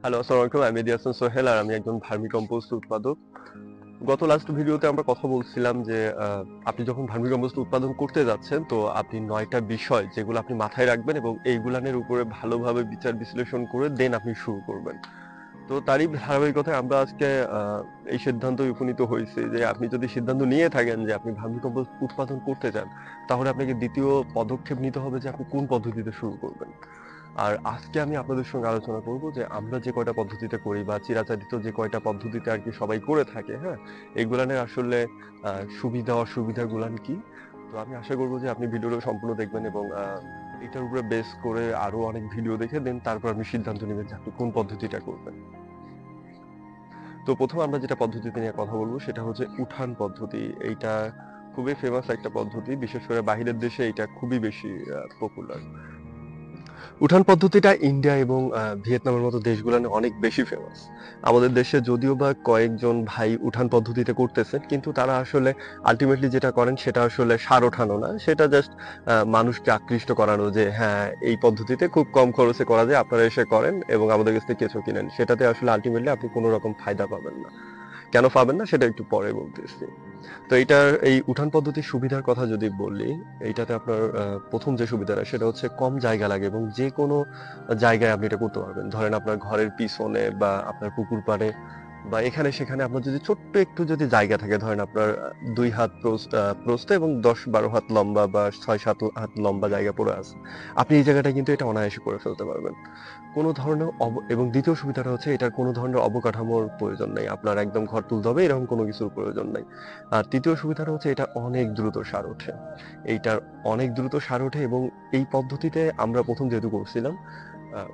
Hello, আসসালামু আলাইকুম। আমি মেহেদী হাসান সোহেল আর আমি একজন ভার্মি কম্পোস্ট উৎপাদক। গত লাস্ট ভিডিওতে আমরা কথা বলছিলাম যে আপনি যখন ভার্মি কম্পোস্ট উৎপাদন করতে যাচ্ছেন তো আপনি ৯টা বিষয় যেগুলো আপনি মাথায় রাখবেন এবং এইগুলানের উপরে ভালোভাবে বিচার বিশ্লেষণ করে দেন আপনি শুরু করবেন। তো তারই ধারাবাহিকতায় আমরা আজকে এই সিদ্ধান্তে উপনীত হয়েছি যে আপনি যদি সিদ্ধান্ত নিয়ে থাকেন যে আপনি ভার্মি কম্পোস্ট উৎপাদন করতে চান, তাহলে আপনাকে দ্বিতীয় পদক্ষেপ নিতে হবে যে আপনি কোন পদ্ধতিতে শুরু করবেন। আর আজকে আমি আপনাদের সঙ্গে আলোচনা করব যে আমরা যে কয়টা পদ্ধতিতে করি বা চিরাচরিত যে কয়টা পদ্ধতিতে আর কি সবাই করে থাকে, হ্যাঁ, এগুলানের আসলে সুবিধা অসুবিধাগুলান কি। তো আমি আশা করব যে আপনি ভিডিওটা সম্পূর্ণ দেখবেন এবং এটার উপরে বেস করে আরো অনেক ভিডিও দেখে দেন তারপর আপনি সিদ্ধান্ত নেবেন যে আপনি কোন পদ্ধতিটা করবেন। তো প্রথমে আমরা যেটা পদ্ধতিতে নিয়ে কথা বলবো সেটা হচ্ছে উঠান পদ্ধতি। এইটা খুবই ফেমাস একটা পদ্ধতি, বিশেষ করে বাহিরের দেশে এটা খুবই বেশি পপুলার। উঠান পদ্ধতিটা ইন্ডিয়া এবং ভিয়েতনামের মতো দেশগুলোতে অনেক বেশি ফেমাস। আমাদের দেশে যদিও বা কয়েকজন ভাই উঠান পদ্ধতিতে করতেছেন, কিন্তু তারা আসলে আলটিমেটলি যেটা করেন সেটা আসলে সার ওঠানো না, সেটা জাস্ট মানুষকে আকৃষ্ট করানো যে হ্যাঁ, এই পদ্ধতিতে খুব কম খরচে করা যায়, আপনারা এসে করেন এবং আমাদের কাছ থেকে কেঁচো কিনেন। সেটাতে আসলে আলটিমেটলি আপনি কোনো রকম ফায়দা পাবেন না। কেন পাবেন না সেটা একটু পরে বলতেছি। তো এইটার এই উঠান পদ্ধতির সুবিধার কথা যদি বলি, এইটাতে আপনার প্রথম যে সুবিধাটা সেটা হচ্ছে কম জায়গা লাগে এবং যে কোনো জায়গায় আপনি এটা করতে পারবেন। ধরেন আপনার ঘরের পিছনে বা আপনার পুকুর পাড়ে বা এখানে সেখানে আপনার যদি ছোট্ট একটু যদি জায়গা থাকে, ধরেন আপনার ২ হাত প্রস্থে এবং ১০-১২ হাত লম্বা বা ৬-৭ হাত লম্বা জায়গা পড়ে আছে। আপনি এই জায়গাটায় কিন্তু এটা অনায়াসে করে ফেলতে পারবেন। কোনো ধরনের এবং দ্বিতীয় সুবিধাটা হচ্ছে এটার কোনো ধরনের অবকাঠামোর প্রয়োজন নেই। আপনার একদম ঘর তুলতে হবে এরকম কোনো কিছুর প্রয়োজন নাই। আর তৃতীয় সুবিধাটা হচ্ছে এটা অনেক দ্রুত সার ওঠে। এইটার অনেক দ্রুত সার ওঠে এবং এই পদ্ধতিতে আমরা ১ম যেহেতু করছিলাম,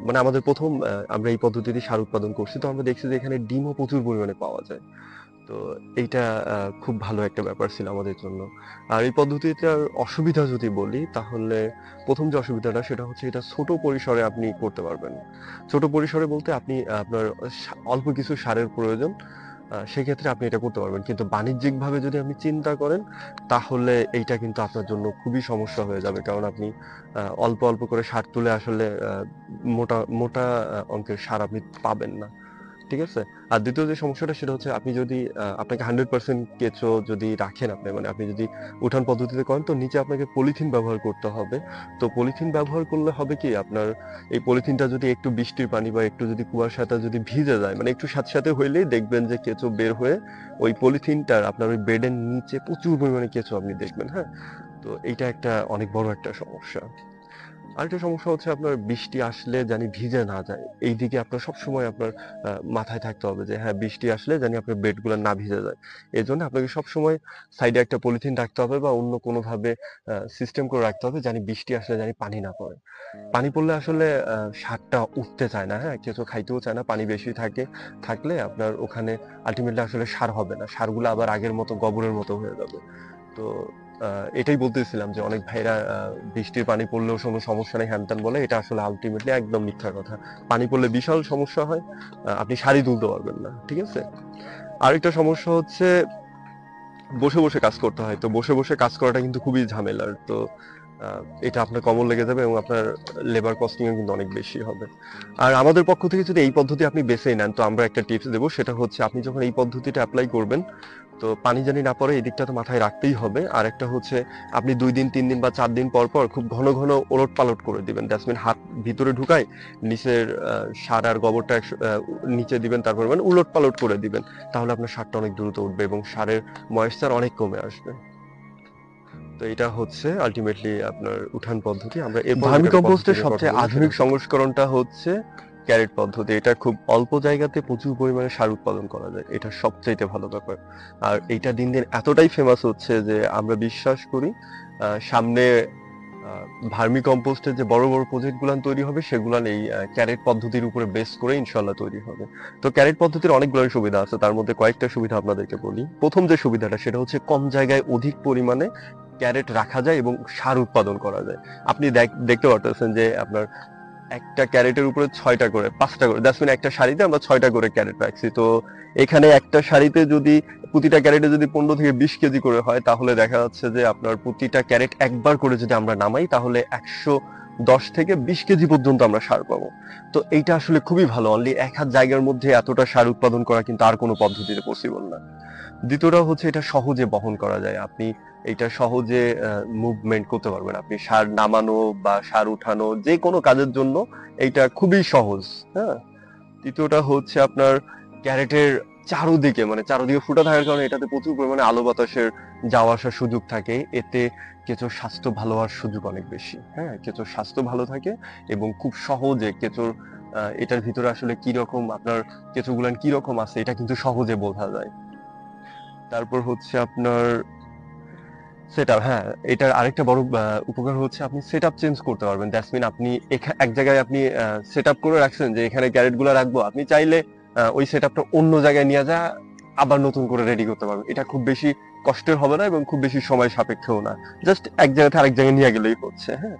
মানে আমাদের ১ম আমরা এই পদ্ধতিতে সার উৎপাদন করছি। তো আমরা দেখছি যে এখানে ডিমও প্রচুর পরিমাণে পাওয়া যায়। তো এইটা খুব ভালো একটা ব্যাপার ছিল আমাদের জন্য। আর এই পদ্ধতিটার অসুবিধা যদি বলি, তাহলে ১ম যে অসুবিধাটা সেটা হচ্ছে এটা ছোট পরিসরে আপনি করতে পারবেন। ছোট পরিসরে বলতে আপনি আপনার অল্প কিছু সারের প্রয়োজন। সেক্ষেত্রে আপনি এটা করতে পারবেন। কিন্তু বাণিজ্যিকভাবে যদি আপনি চিন্তা করেন, তাহলে এইটা কিন্তু আপনার জন্য খুবই সমস্যা হয়ে যাবে। কারণ আপনি অল্প, অল্প করে সার তুলে আসলে মোটা, মোটা অঙ্কের সার আপনি পাবেন না। ঠিক আছে? আর দ্বিতীয় যে সমস্যাটা সেটা হচ্ছে আপনি যদি আপনাকে 100% কেঁচো যদি রাখেন আপনি, মানে আপনি যদি উঠান পদ্ধতিতে করেন তো নিচে আপনাকে পলিথিন ব্যবহার করতে হবে। তো পলিথিন ব্যবহার করলে হবে কি আপনার এই পলিথিনটা যদি একটু বৃষ্টির পানি বা একটু যদি কুয়াশাটা যদি ভিজে যায়, মানে একটু সাথে হইলেই দেখবেন যে কেঁচো বের হয়ে ওই পলিথিনটার আপনার ওই বেডের নিচে প্রচুর পরিমাণে কেঁচো আপনি দেখবেন, হ্যাঁ? তো এইটা একটা অনেক বড় একটা সমস্যা। আরেকটা সমস্যা হচ্ছে আপনার বৃষ্টি আসলে জানি ভিজে না যায়। এইদিকে আপনার সবসময় আপনার মাথায় থাকতে হবে যে হ্যাঁ, বৃষ্টি আসলে জানি আপনার বেডগুলা না ভিজে যায়। এজন্য আপনাকে সবসময় সাইডে একটা পলিথিন রাখতে হবে বা অন্য কোনোভাবে সিস্টেম করে রাখতে হবে জানি বৃষ্টি আসলে জানি পানি না পড়ে। পানি পড়লে আসলে সারটা উঠতে চায় না, হ্যাঁ? কেঁচো খাইতেও চায় না। পানি বেশি থাকলে আপনার ওখানে আল্টিমেটলি আসলে সার হবে না। সারগুলো আবার আগের মতো গোবরের মতো হয়ে যাবে। তো এটাই বলতেছিলাম যে অনেক ভাইরা বৃষ্টির পানি পড়লেও কোনো সমস্যা নেই হ্যান-ত্যান বলে। এটা আসলে আল্টিমেটলি একদম মিথ্যা কথা। পানি পড়লে বিশাল সমস্যা হয়। আপনি শাড়ি তুলতে পারবেন না। ঠিক আছে? আরেকটা সমস্যা হচ্ছে বসে, বসে কাজ করতে হয়। তো বসে, বসে কাজ করাটা কিন্তু খুবই ঝামেলার। তো আ এটা আপনার কমন লেগে যাবে এবং আপনার লেবার কস্টিং ও কিন্তু অনেক বেশি হবে। আর আমাদের পক্ষ থেকে যদি এই পদ্ধতি আপনি বেছেই নেন, তো আমরা একটা টিপস দেব। সেটা হচ্ছে আপনি যখন এই পদ্ধতিটা এপ্লাই করবেন, তো পানি জানি না পড়ে এই দিকটা তো মাথায় রাখতেই হবে। আরেকটা হচ্ছে আপনি ২ দিন, ৩ দিন বা ৪ দিন পর, পর খুব ঘন, ঘন ওলটপালট করে দিবেন। দ্যাটস মিন হাত ভিতরে ঢুকায় নিচের সার আর গোবরটা নিচে দিবেন, তারপর মানে উলটপালট করে দিবেন। তাহলে আপনার সারটা অনেক দ্রুত উঠবে এবং সারের ময়েশ্চার অনেক কমে আসবে। তো এটা হচ্ছে আল্টিমেটলি আপনার উঠান পদ্ধতি। আমরা এরপর ভার্মি যেটা পদ্ধতি কম্পোস্টের নিয়ে কথা সবচেয়ে বলবো সেটা আধুনিক হচ্ছে সংস্করণটা হচ্ছে ক্যারেট পদ্ধতি। এটা খুব অল্প জায়গাতে প্রচুর পরিমাণে সার উৎপাদন করা যায়। এটা সবচাইতে ভালো ব্যাপার। আর এইটা দিন, দিন এতটাই ফেমাস হচ্ছে যে আমরা বিশ্বাস করি সামনে আ ভার্মি কম্পোস্টের যে বড়, বড় প্রজেক্ট গুলান তৈরি হবে সেগুলান এই ক্যারেট পদ্ধতির উপরে বেস করে ইনশাআল্লাহ তৈরি হবে। তো ক্যারেট পদ্ধতির অনেকগুলো সুবিধা আছে। তার মধ্যে কয়েকটা সুবিধা আপনাদেরকে বলি। ১ম যে সুবিধাটা সেটা হচ্ছে কম জায়গায় অধিক পরিমাণে ক্যারেট রাখা যায় এবং সার উৎপাদন করা যায়। আপনি দেখতে পারতেছেন যে আপনার একটা ক্যারেটের উপরে ৬টা করে ৫টা করে দ্যাটস মিন একটা সারিতে আমরা ৬টা করে ক্যারেট রাখছি। তো এখানে একটা সারিতে যদি প্রতিটা ক্যারেটে যদি ১৫ থেকে ২০ কেজি করে হয় তাহলে দেখা যাচ্ছে যে আপনার প্রতিটা ক্যারেট একবার করে যদি আমরা নামাই তাহলে 10 থেকে 20 কেজি পর্যন্ত আমরা সার পাবো। তো এইটা আসলে খুবই ভালো, অনলি 1 হাত জায়গার মধ্যে এতটা সার উৎপাদন করা কিন্তু আর কোনো পদ্ধতিতে পসিবল না। দ্বিতীয়টা হচ্ছে এটা সহজে বহন করা যায়, আপনি এটা সহজে মুভমেন্ট করতে পারবেন, আপনি সার নামানো বা সার উঠানো যে কোনো কাজের জন্য এইটা খুবই সহজ। হ্যাঁ, তৃতীয়টা হচ্ছে আপনার ক্যারেটের চারুদিকে মানে চারুদিকে ফুটা থাকার কারণে এটাতে প্রচুর পরিমাণে আলো বাতাসের যাওয়া আসার সুযোগ থাকে, এতে কেঁচোর স্বাস্থ্য ভালো হওয়ার সুযোগ অনেক বেশি। হ্যাঁ, কেঁচোর স্বাস্থ্য ভালো থাকে এবং খুব সহজে কেঁচোর এটার ভিতরে আসলে কি রকম আপনার কেঁচোগুলান কি রকম আছে এটা কিন্তু সহজে বোঝা যায়। তারপর হচ্ছে আপনার সেটআপ, হ্যাঁ, এটার আরেকটা বড় উপকার হচ্ছে আপনি সেটআপ চেঞ্জ করতে পারবেন। দ্যাটস মিন আপনি এক জায়গায় আপনি সেটআপ করে রাখছেন যে এখানে ক্যারেট গুলা রাখবো, আপনি চাইলে ওই সেটআপটা অন্য জায়গায় নিয়ে যা আবার নতুন করে রেডি করতে পারবেন। এটা খুব বেশি কষ্টের হবে না এবং খুব বেশি সময় সাপেক্ষও না, জাস্ট এক জায়গা থেকে আরেক জায়গায় নিয়ে গেলেই হচ্ছে। হ্যাঁ,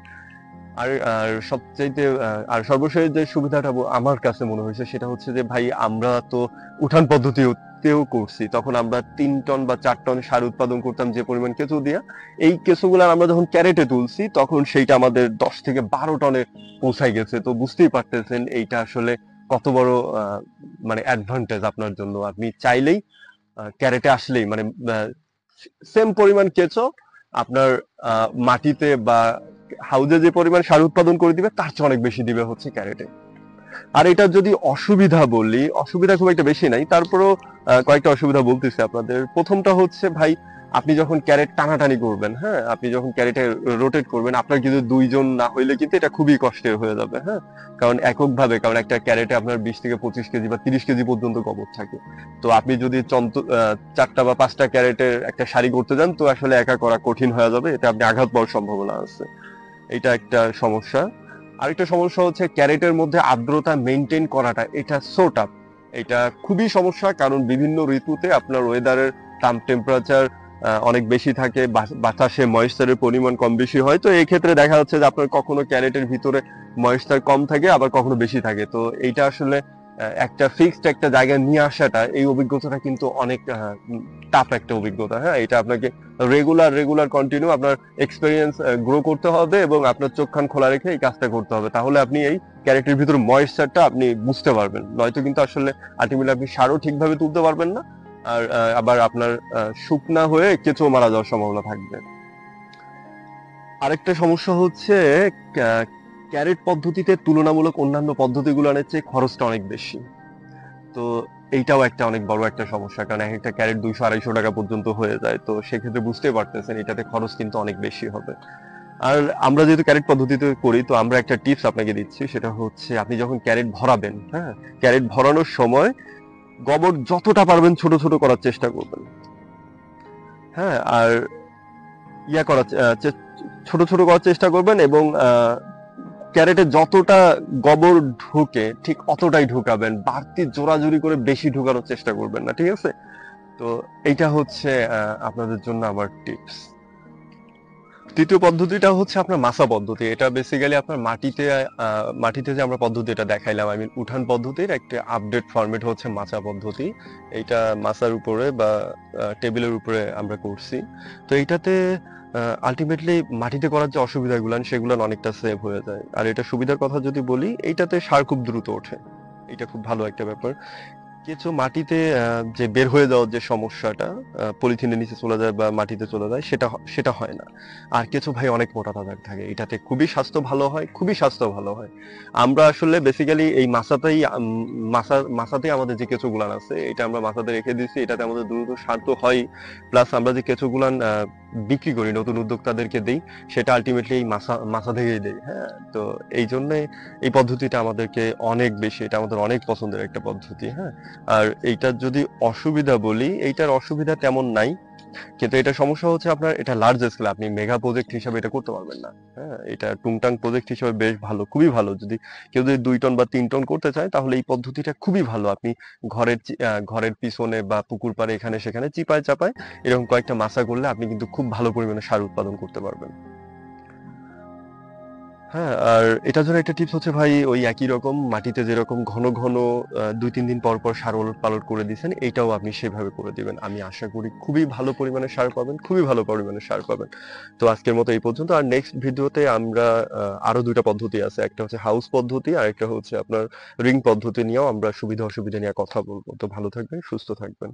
আর আর সবচাইতে আর সর্বশেষ যে সুবিধাটা আমার কাছে মনে হয়েছে সেটা হচ্ছে যে ভাই আমরা তো উঠান পদ্ধতিতেও করছি, তখন আমরা 3 টন বা 4 টন সার উৎপাদন করতাম যে পরিমাণ কেঁচো দিয়া। এই কেঁচোগুলো আমরা যখন ক্যারেটে তুলছি তখন সেইটা আমাদের 10 থেকে 12 টনে পৌঁছাই গেছে। তো বুঝতেই পারতেছেন এইটা আসলে কত বড় মানে অ্যাডভান্টেজ আপনার জন্য। আপনি চাইলেই ক্যারেটে আসলেই মানে সেম পরিমাণ কেঁচো আপনার মাটিতে বা হাউজে যে পরিমাণ সার উৎপাদন করে দিবে তার চেয়ে অনেক বেশি দিবে হচ্ছে ক্যারেটে। আর এটা যদি অসুবিধা বলি, অসুবিধা খুব একটা বেশি নাই, তারপরেও কয়েকটা অসুবিধা বলতেছি আপনাদের। প্রথমটা হচ্ছে ভাই আপনি যখন ক্যারেট টানাটানি করবেন, হ্যাঁ, আপনি যখন ক্যারেটে রোটেট করবেন, আপনার কিন্তু 2 জন না হইলে কিন্তু এটা খুবই কষ্টের হয়ে যাবে। হ্যাঁ, কারণ এককভাবে, কারণ একটা ক্যারেটে আপনার 20 থেকে 25 কেজি বা 30 কেজি পর্যন্ত গোবর থাকে। তো আপনি যদি 4টা বা 5টা ক্যারেটের একটা সারি করতে যান তো আসলে একা করা কঠিন হয়ে যাবে, এতে আপনি আঘাত পাওয়ার সম্ভাবনা আছে। এটা একটা সমস্যা। আরেকটা সমস্যা হচ্ছে ক্যারেটের মধ্যে আর্দ্রতা মেনটেন করাটা, এটা সো টাফ। এটা খুবই সমস্যা, কারণ বিভিন্ন ঋতুতে আপনার ওয়েদারের টেম্পারেচার অনেক বেশি থাকে, বাতাসে ময়েশ্চারের পরিমাণ কম বেশি হয়। তো এই ক্ষেত্রে দেখা যাচ্ছে যে আপনার কখনো ক্যারেটের ভিতরে ময়েশ্চার কম থাকে আবার কখনো বেশি থাকে। তো এইটা আসলে একটা ফিক্সড একটা জায়গায় নিয়ে আসাটা, এই অভিজ্ঞতাটা কিন্তু অনেক টাফ একটা অভিজ্ঞতা। হ্যাঁ, এটা আপনাকে রেগুলার কন্টিনিউ আপনার এক্সপেরিয়েন্স গ্রো করতে হবে এবং আপনার চোখ কান খোলা রেখে এই কাজটা করতে হবে, তাহলে আপনি এই ক্যারেক্টের ভিতর ময়েশ্চারটা আপনি বুঝতে পারবেন। নয়তো কিন্তু আসলে আলটিমেটলি আপনি সারও ঠিকভাবে তুলতে পারবেন না, আর আবার আপনার শুকনা হয়ে কেঁচো মারা যাওয়ার সম্ভাবনা থাকবে। আরেকটা সমস্যা হচ্ছে ক্যারেট পদ্ধতিতে তুলনামূলক অন্যান্য পদ্ধতিগুলোর চেয়ে খরচটা অনেক বেশি। তো এইটাও একটা অনেক বড় একটা সমস্যা, কারণ এক একটা ক্যারেট 200-250 টাকা পর্যন্ত হয়ে যায়। তো সেক্ষেত্রে বুঝতেই পারতেছেন এটাতে খরচ কিন্তু অনেক বেশি হবে। আর আমরা যেহেতু ক্যারেট পদ্ধতিতে করি, তো আমরা একটা টিপস আপনাকে দিচ্ছি, সেটা হচ্ছে আপনি যখন ক্যারেট ভরাবেন, হ্যাঁ, ক্যারেট ভরানোর সময় গোবর যতটা পারবেন ছোট ছোট করার চেষ্টা করবেন। হ্যাঁ, আর ইয়া করার ছোট ছোট করার চেষ্টা করবেন এবং ক্যারেটে যতটা গোবর ঢুকে ঠিক অতটাই ঢুকাবেন, বাড়তি জোরাজুরি করে বেশি ঢুকানোর চেষ্টা করবেন না, ঠিক আছে? তো এইটা হচ্ছে আপনাদের জন্য আমার টিপস। তৃতীয় পদ্ধতিটা হচ্ছে আপনার মাচা পদ্ধতি। এটা বেসিক্যালি আপনার মাটিতে যে আমরা পদ্ধতিটা দেখাইলাম, আই মিন উঠান পদ্ধতির একটা আপডেট ফরম্যাট হচ্ছে মাচা পদ্ধতি। এইটা মাচার উপরে বা টেবিলের উপরে আমরা করছি। তো এইটাতে আলটিমেটলি মাটিতে করার যে অসুবিধাগুলো সেগুলো অনেকটা সেভ হয়ে যায়। আর এটা সুবিধার কথা যদি বলি, এইটাতে সার খুব দ্রুত ওঠে, এটা খুব ভালো একটা ব্যাপার। কেঁচো মাটিতে যে বের হয়ে যাওয়ার যে সমস্যাটা, পলিথিনের নিচে চলে যায় বা মাটিতে চলে যায়, সেটা হয় না। আর কেঁচো ভাই অনেক মোটা তাজা থাকে, এটাতে খুবই স্বাস্থ্য ভালো হয়, খুবই স্বাস্থ্য ভালো হয়। আমরা আসলে বেসিক্যালি এই মাছাতেই আমাদের যে কেঁচো গুলান আছে এটা আমরা মাছাতে রেখে দিচ্ছি, এটাতে আমাদের দ্রুত সার তো হয়, প্লাস আমরা যে কেঁচো গুলান বিক্রি করি নতুন উদ্যোক্তাদেরকে দেই, সেটা আলটিমেটলি এই মাছা থেকেই দেই। হ্যাঁ, তো এই জন্য এই পদ্ধতিটা আমাদেরকে অনেক বেশি, এটা আমাদের অনেক পছন্দের একটা পদ্ধতি। হ্যাঁ, আর এইটার যদি অসুবিধা বলি, এইটার অসুবিধা তেমন নাই, কিন্তু এটা সমস্যা হচ্ছে আপনার এটা লার্জ স্কেল, আপনি মেগা প্রজেক্ট হিসাবে এটা করতে পারবেন না। হ্যাঁ, এটা টুংটাং প্রজেক্ট হিসাবে বেশ ভালো, খুবই ভালো। যদি কেউ 2 টন বা 3 টন করতে চায় তাহলে এই পদ্ধতিটা খুবই ভালো। আপনি ঘরের পিছনে বা পুকুর পাড়ে এখানে সেখানে চিপায় চাপায় এরকম কয়েকটা মাছা করলে আপনি কিন্তু খুব ভালো পরিমাণে সার উৎপাদন করতে পারবেন। হ্যাঁ, আর এটার জন্য একটা টিপস হচ্ছে ভাই, ওই একই রকম মাটিতে যেরকম ঘন ঘন ২-৩ দিন পর পর সার ওলট-পালট করে দিছেন, এইটাও আপনি সেভাবে করে দিবেন। আমি আশা করি খুবই ভালো পরিমাণে সার পাবেন, খুবই ভালো পরিমাণে সার পাবেন। তো আজকের মতো এই পর্যন্ত। আর নেক্সট ভিডিওতে আমরা আরো ২ টা পদ্ধতি আছে। একটা হচ্ছে হাউস পদ্ধতি, আরেকটা হচ্ছে আপনার রিং পদ্ধতি নিয়েও আমরা সুবিধা অসুবিধা নিয়ে কথা বলব। তো ভালো থাকবেন, সুস্থ থাকবেন।